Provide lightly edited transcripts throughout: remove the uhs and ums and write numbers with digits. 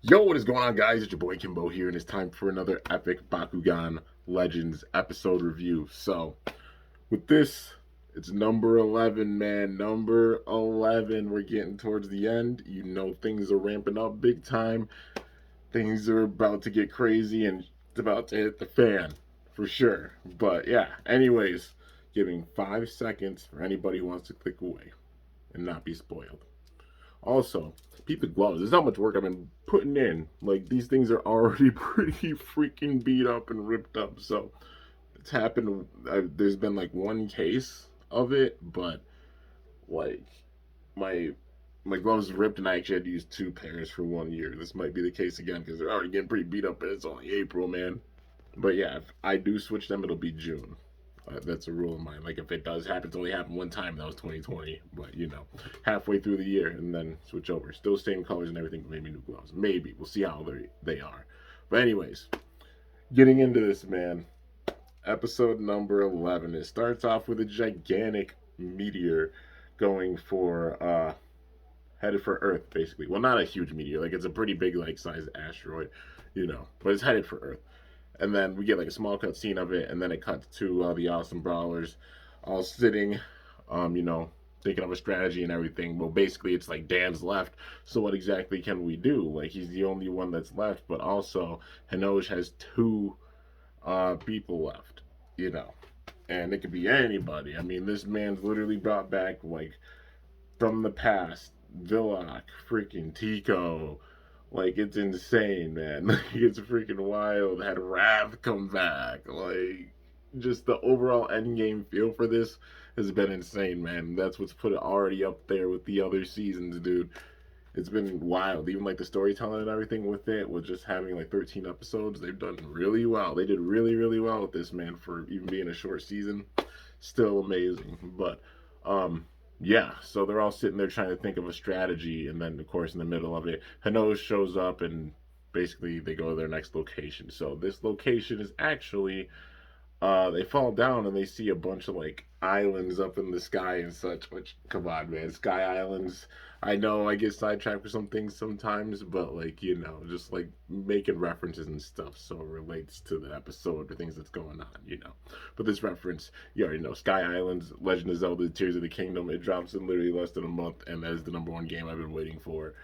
Yo, what is going on, guys? It's your boy Kimbo here, and it's time for another epic Bakugan Legends episode review. So, with this, it's number 11, man. Number 11. We're getting towards the end. You know, things are ramping up big time. Things are about to get crazy, and it's about to hit the fan for sure. But yeah, anyways, giving 5 seconds for anybody who wants to click away and not be spoiled. Also, keep the gloves. There's not much work I've been putting in. Like, these things are already pretty freaking beat up and ripped up. So, it's happened. There's been like one case of it, but like my my gloves ripped, and I actually had to use two pairs for 1 year. This might be the case again because they're already getting pretty beat up, and it's only April, man. But yeah, if I do switch them, it'll be June. That's a rule of mine. Like, if it does happen, it's only happened one time. That was 2020. But halfway through the year, and then switch over. Still same colors and everything, but maybe new gloves. Maybe we'll see how they are. But anyways, getting into this, man. Episode number 11. It starts off with a gigantic meteor going for headed for Earth, basically. Well, not a huge meteor. Like, it's a pretty big, like, sized asteroid, but it's headed for Earth. And then we get like a small cut scene of it, and then it cuts to the awesome brawlers all sitting, thinking of a strategy and everything. Well, basically, it's like Dan's left, so what exactly can we do? Like, he's the only one that's left, but also Hinosh has two people left, you know, and it could be anybody. I mean, this man's literally brought back like from the past, Villock, freaking Tico. Like, it's insane, man. Like, it's freaking wild. Had Wrath come back. Like, just the overall endgame feel for this has been insane, man. That's what's put it already up there with the other seasons, dude. It's been wild. Even like the storytelling and everything with it, with just having like 13 episodes, they've done really well. They did really, really well with this, man, for even being a short season. Still amazing. But yeah, so they're all sitting there trying to think of a strategy, and then of course in the middle of it, Hano shows up, and basically they go to their next location. So this location is actually they fall down and they see a bunch of like islands up in the sky and such. Which, come on, man, sky islands. I know I get sidetracked with some things sometimes, but like, just like making references and stuff so it relates to the episode or things that's going on. But this reference, you already know, Sky Islands, Legend of Zelda: Tears of the Kingdom. It drops in literally less than a month, and that is the number one game I've been waiting for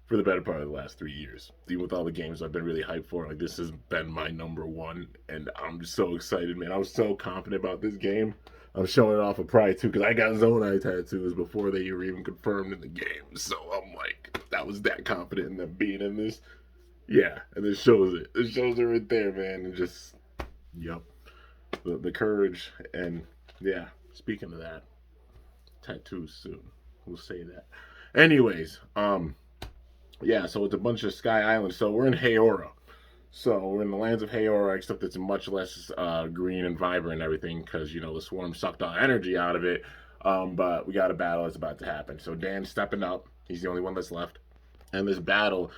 the better part of the last 3 years. Even with all the games I've been really hyped for, like, this has been my number one, and I'm so excited, man. I was so confident about this game. I'm showing it off of pride too, because I got Zonai tattoos before they were even confirmed in the game. So I'm like, that was that confident in them being in this. Yeah, and it shows it. It shows it right there, man. And just, yep, the courage. And yeah, speaking of that, tattoos soon. We'll say that. Anyways, yeah, so it's a bunch of Sky Islands. So we're in Haora. So we're in the lands of Haora, except it's much less green and vibrant and everything because, the swarm sucked all the energy out of it. But we got a battle that's about to happen. So Dan's stepping up. He's the only one that's left. And this battle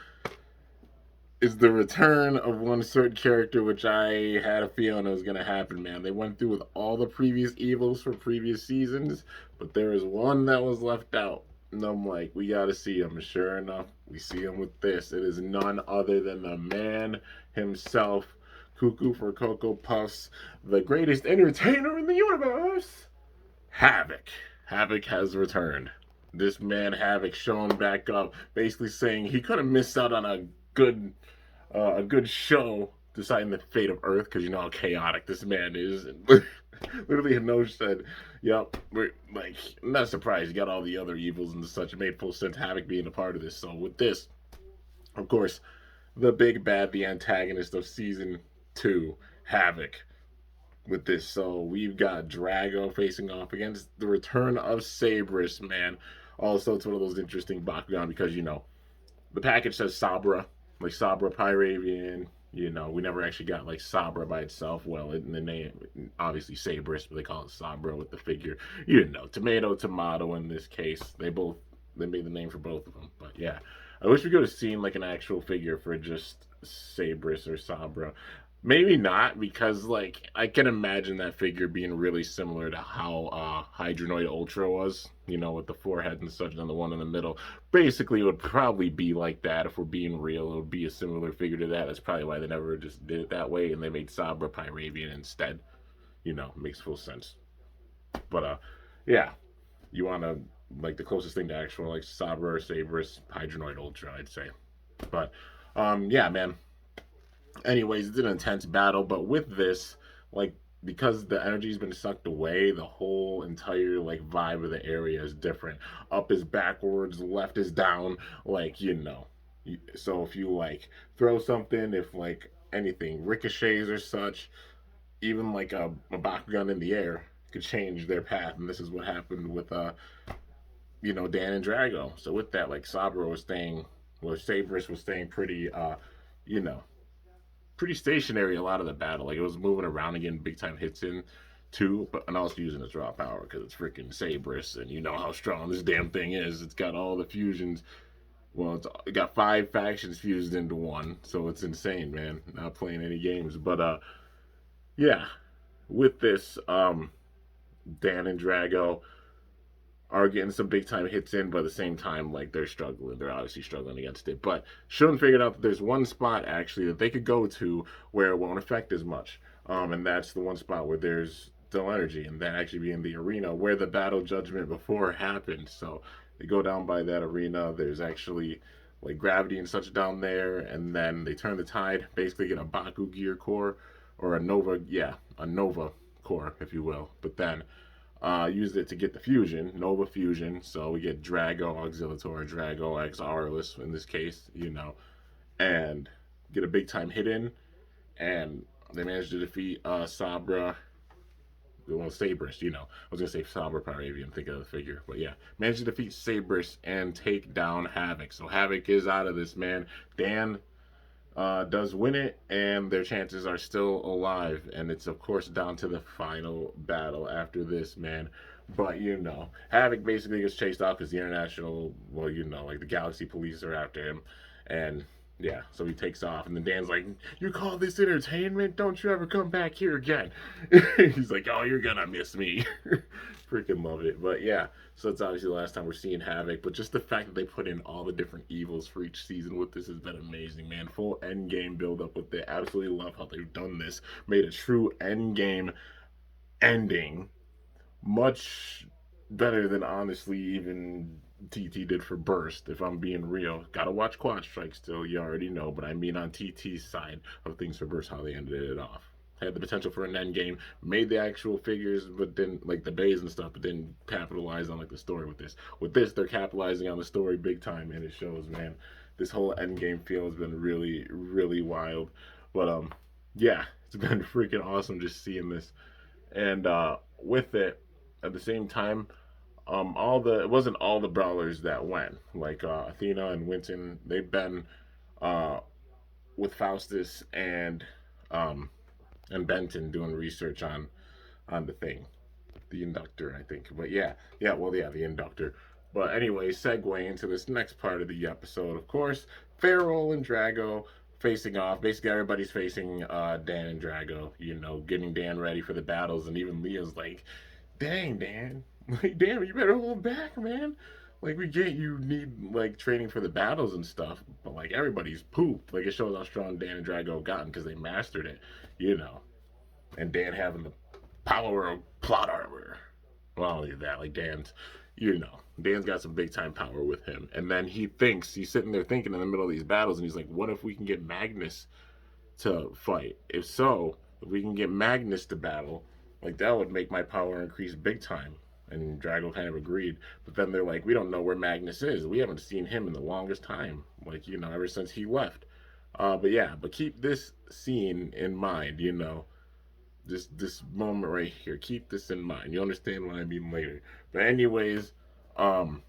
is the return of one certain character, which I had a feeling it was going to happen, man. They went through with all the previous evils for previous seasons, but there is one that was left out. And I'm like, we got to see him. And sure enough, we see him with this. It is none other than the man himself, Cuckoo for Cocoa Puffs, the greatest entertainer in the universe, Havoc. Havoc has returned. This man, Havoc, shown back up, basically saying he could have missed out on a good show deciding the fate of Earth, because you know how chaotic this man is. And literally, Hinosh said, "Yep, we're like not surprised. You got all the other evils and such. It made full sense Havoc being a part of this. So with this, of course, the big bad, the antagonist of season 2, Havoc. With this, so we've got Drago facing off against the return of Sabrus, man. Also, it's one of those interesting Bakugan because the package says Sabra, like Sabra Pyravian. We never actually got like Sabra by itself. Well, in the name, obviously Sabrus, but they call it Sabra with the figure. Tomato, tomato. In this case, they made the name for both of them. But yeah, I wish we could have seen like an actual figure for just Sabrus or Sabra. Maybe not, because like I can imagine that figure being really similar to how Hydronoid Ultra was, you know, with the forehead and such, and the one in the middle. Basically, it would probably be like that if we're being real. It would be a similar figure to that. That's probably why they never just did it that way, and they made Sabra Pyravian instead. You know, makes full sense. But yeah, you want to like the closest thing to actual like Sabra or Sabris Hydronoid Ultra, I'd say. But yeah, man, anyways, it's an intense battle, but with this, like, because the energy's been sucked away, the whole entire like vibe of the area is different. Up is backwards, left is down, like, you know. So if you like throw something, if like anything ricochets or such, even like a Bakugan in the air could change their path, and this is what happened with you know, Dan and Drago. So with that, like Sabra was staying, well, Sabris was staying pretty you know, pretty stationary a lot of the battle. Like it was moving around and getting big time hits in too, but and also using its raw power because it's freaking Sabrus, and you know how strong this damn thing is. It's got all the fusions. Well, it got 5 factions fused into one, so it's insane, man. Not playing any games, but yeah. With this, Dan and Drago are getting some big time hits in, but at the same time, like they're struggling. They're obviously struggling against it. But Shun figured out that there's one spot actually that they could go to where it won't affect as much. And that's the one spot where there's still energy, and that actually being the arena where the battle judgment before happened. So they go down by that arena. There's actually like gravity and such down there, and then they turn the tide, basically get a Baku gear core or a Nova, yeah, a Nova core, if you will. But then used it to get the fusion, Nova fusion. So we get Drago Auxiliator, Drago X Arliss in this case, you know, and get a big time hit in. And they managed to defeat Sabra, well, Sabris, you know. I was going to say Sabra Paravian, think of the figure. But yeah, managed to defeat Sabris and take down Havoc. So Havoc is out of this, man. Dan does win it, and their chances are still alive. And it's, of course, down to the final battle after this, man. But, you know, Havoc basically gets chased off because the international, well, you know, like the Galaxy Police are after him. And, yeah, so he takes off. And then Dan's like, "You call this entertainment? Don't you ever come back here again." He's like, "Oh, you're going to miss me." Freaking love it. But, yeah, so that's obviously the last time we're seeing Havoc, but just the fact that they put in all the different evils for each season with this has been amazing, man. Full end game build up with it. Absolutely love how they've done this. Made a true end game ending. Much better than honestly even TT did for Burst, if I'm being real. Gotta watch Quad Strike still, you already know, but I mean on TT's side of things for Burst, how they ended it off. Had the potential for an end game, made the actual figures, but then like the bays and stuff, but didn't capitalize on like the story with this. With this, they're capitalizing on the story big time, and it shows, man. This whole end game feel has been really, really wild. But yeah, it's been freaking awesome just seeing this. And with it, at the same time, all the it wasn't all the brawlers that went. Like Athena and Winton, they've been uh with Faustus um and Benton doing research on the thing, the inductor, I think. But yeah, well, yeah, the inductor. But anyway, segue into this next part of the episode. Of course, Farrell and Drago facing off. Basically, everybody's facing Dan and Drago. You know, getting Dan ready for the battles, and even Leah's like, "Dang, Dan, like, damn, you better hold back, man. Like, we get you need like training for the battles and stuff, but like everybody's pooped. Like, it shows how strong Dan and Drago have gotten because they mastered it, you know." And Dan having the power of plot armor. Well, only that, like Dan's, you know, Dan's got some big time power with him. And then he's sitting there thinking in the middle of these battles, and he's like, what if we can get Magnus to fight? If so, if we can get Magnus to battle, like that would make my power increase big time. And Drago kind of agreed. But then they're like, we don't know where Magnus is. We haven't seen him in the longest time. Like, you know, ever since he left. But yeah, but keep this scene in mind, you know, this moment right here. Keep this in mind. You understand what I mean later. But anyways, um,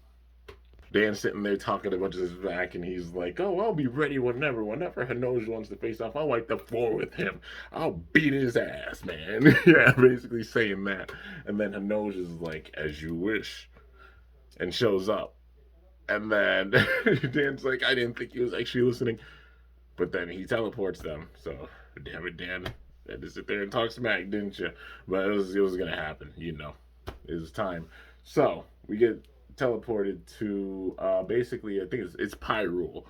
Dan's sitting there talking a bunch of his back, and he's like, "Oh, I'll be ready whenever Hinoji wants to face off. I'll wipe the floor with him. I'll beat his ass, man." Yeah, basically saying that. And then Hinoji is like, "As you wish," and shows up. And then Dan's like, "I didn't think he was actually listening." But then he teleports them. So Damn it, Dan. Had to sit there and talk smack, didn't you? But it was gonna happen, It was time. So we get teleported to basically I think it's Pyrule,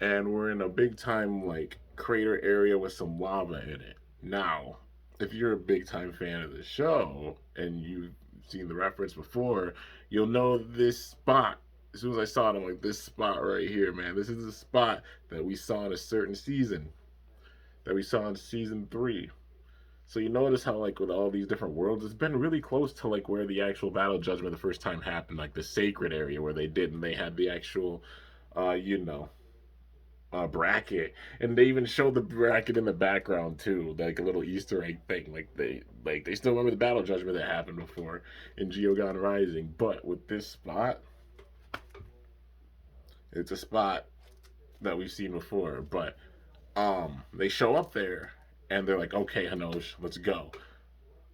and we're in a big time like crater area with some lava in it. Now, if you're a big time fan of the show and you've seen the reference before, you'll know this spot. As soon as I saw it, I'm like, this spot right here, man. This is the spot that we saw in a certain season, that we saw in season 3. So you notice how like with all these different worlds, it's been really close to like where the actual battle judgment the first time happened, like the sacred area where they did, and they had the actual, uh, you know, bracket, and they even showed the bracket in the background too, like a little Easter egg thing. Like they still remember the battle judgment that happened before in Geogon Rising, but with this spot, it's a spot that we've seen before. But they show up there and they're like, okay, Hinosh, let's go.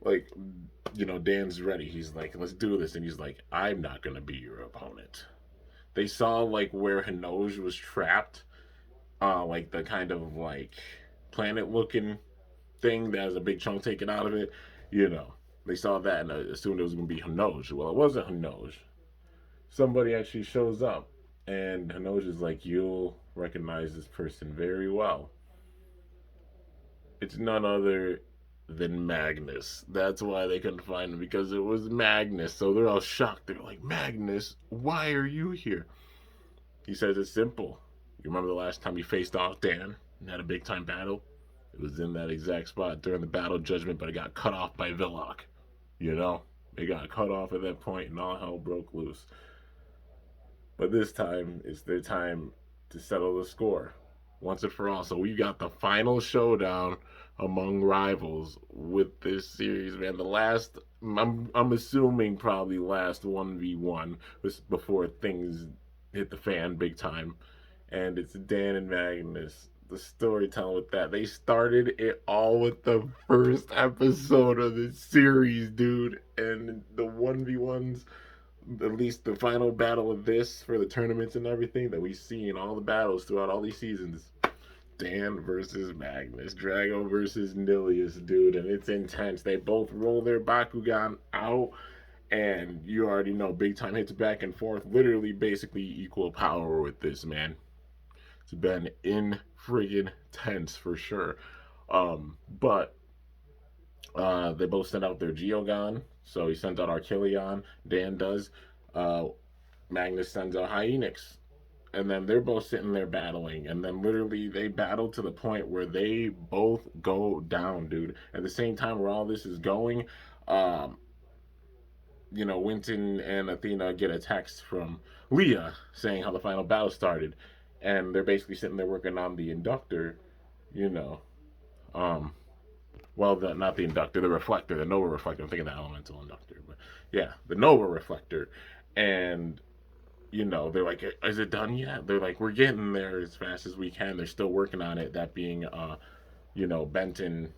Like, Dan's ready. He's like, let's do this, and he's like, I'm not gonna be your opponent. They saw like where Hinosh was trapped, like the kind of like planet looking thing that has a big chunk taken out of it. You know, they saw that and assumed it was going to be Hinosh. Well, it wasn't Hinosh. Somebody actually shows up, and Hinosh is like, you'll recognize this person very well. It's none other than Magnus. That's why they couldn't find him, because it was Magnus. So they're all shocked. They're like, Magnus, why are you here? He says it's simple. You remember the last time you faced off Dan and had a big time battle? It was in that exact spot during the battle judgment, but it got cut off by Villock. You know? It got cut off at that point and all hell broke loose. But this time, it's their time to settle the score once and for all. So we got the final showdown among rivals with this series, man. The last, I'm assuming probably last 1v1 was before things hit the fan big time. And it's Dan and Magnus. The storytelling with that. They started it all with the first episode of the series, dude. And the 1v1s, at least the final battle of this for the tournaments and everything that we see in all the battles throughout all these seasons. Dan versus Magnus, Drago versus Nilius, dude, and it's intense. They both roll their Bakugan out, and you already know big time hits back and forth, literally basically equal power with this, man. It's been in friggin' tense for sure. But they both sent out their Geogon. So he sends out Archelion, Dan does. Uh, Magnus sends out Hyenix. And then they're both sitting there battling. And then literally they battle to the point where they both go down, dude. At the same time where all this is going, um, Winton and Athena get a text from Leah saying how the final battle started. And they're basically sitting there working on the inductor, you know. Um, not the inductor, the reflector, the Nova reflector. I'm thinking the elemental inductor, but yeah, the Nova reflector. And they're like, "Is it done yet?" They're like, "We're getting there as fast as we can." They're still working on it. That being, Benton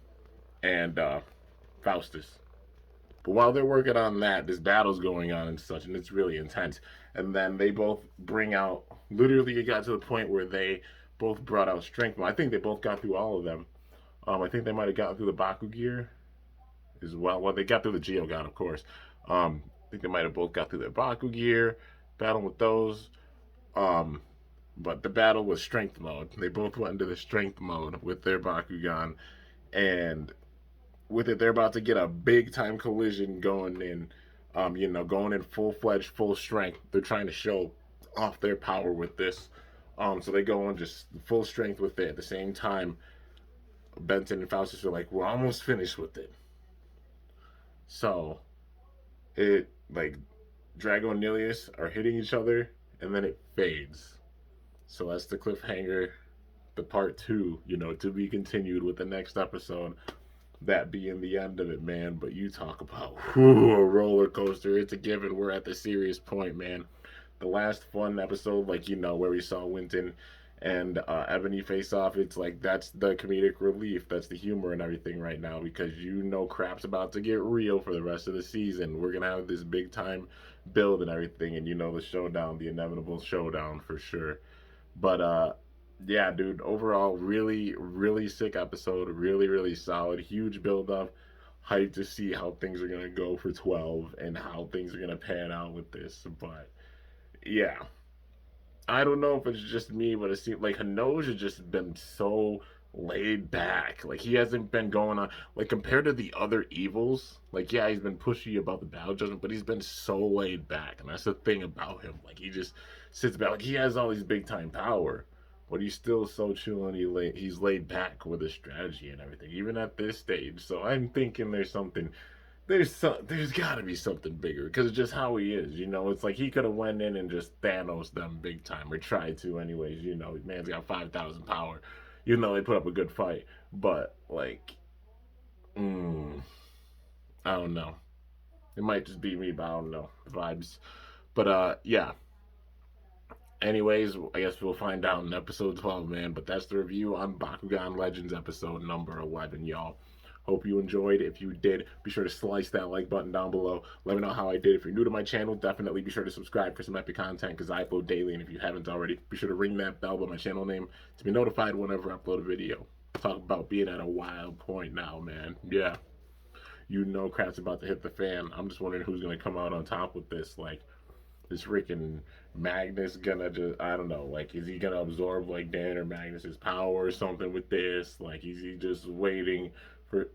and Faustus. But while they're working on that, this battle's going on and such, and it's really intense. And then they both bring out. Literally, it got to the point where they both brought out strength. I think they both got through all of them. I think they might have gotten through the Baku gear as well. Well, they got through the Geogon, of course. I think they might have both got through their Baku gear, battling with those. Um, but the battle was strength mode. They both went into the strength mode with their Bakugan, and with it, they're about to get a big time collision going in. Going in full fledged, full strength. They're trying to show off their power with this. So they go on just full strength with it. At the same time, Benton and Faustus are like, we're almost finished with it. So it like Drago and Nilius are hitting each other, and then it fades. So that's the cliffhanger, the part 2, to be continued with the next episode. That being the end of it, man. But you talk about a roller coaster. It's a given. We're at the serious point, man. The last fun episode, where we saw Winton and Ebony face off, it's like that's the comedic relief. That's the humor and everything right now, because crap's about to get real for the rest of the season. We're gonna have this big time build and everything, and the showdown, the inevitable showdown for sure. But yeah, dude, overall, really, really sick episode. Really, really solid. Huge build up. Hyped to see how things are going to go for 12 and how things are going to pan out with this. But yeah, I don't know if it's just me, but it seems like Hinoge has just been so laid back. Like he hasn't been going on like compared to the other evils. Like yeah, he's been pushy about the battle judgment, but he's been so laid back, and that's the thing about him. Like he just sits back. Like he has all these big time power, but he's still so chill and he's laid back with his strategy and everything, even at this stage. So I'm thinking there's got to be something bigger because it's just how he is. You know, it's like he could have went in and just Thanos them big time or tried to anyways. You know, man's got 5,000 power. You know, they put up a good fight, but like, mm, I don't know. It might just be me, but I don't know the vibes. But yeah. Anyways, I guess we'll find out in episode 12, man. But that's the review on Bakugan Legends episode number 11, y'all. Hope you enjoyed. If you did, be sure to slice that like button down below. Let me know how I did. If you're new to my channel, definitely be sure to subscribe for some epic content because I upload daily. And if you haven't already, be sure to ring that bell by my channel name to be notified whenever I upload a video. Talk about being at a wild point now, man. Yeah, you know crap's about to hit the fan. I'm just wondering who's going to come out on top with this. Like, is freaking Magnus gonna just I don't know, like is he gonna absorb like Dan or Magnus's power or something with this? Like is he just waiting for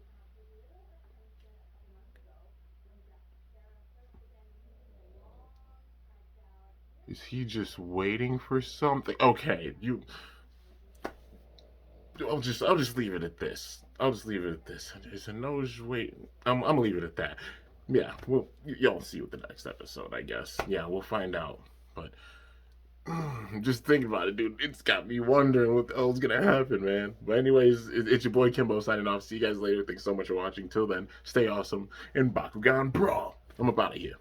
is he just waiting for something? Okay, you I'll just leave it at this. I'll just leave it at this. Is a nose waiting? I'm gonna leave it at that. Yeah, well y'all see with the next episode, I guess. Yeah, we'll find out. But just think about it, dude. It's got me wondering what the hell's gonna happen, man. But anyways, it's your boy Kimbo signing off. See you guys later. Thanks so much for watching. Till then, stay awesome and Bakugan Brawl. I'm about out of here.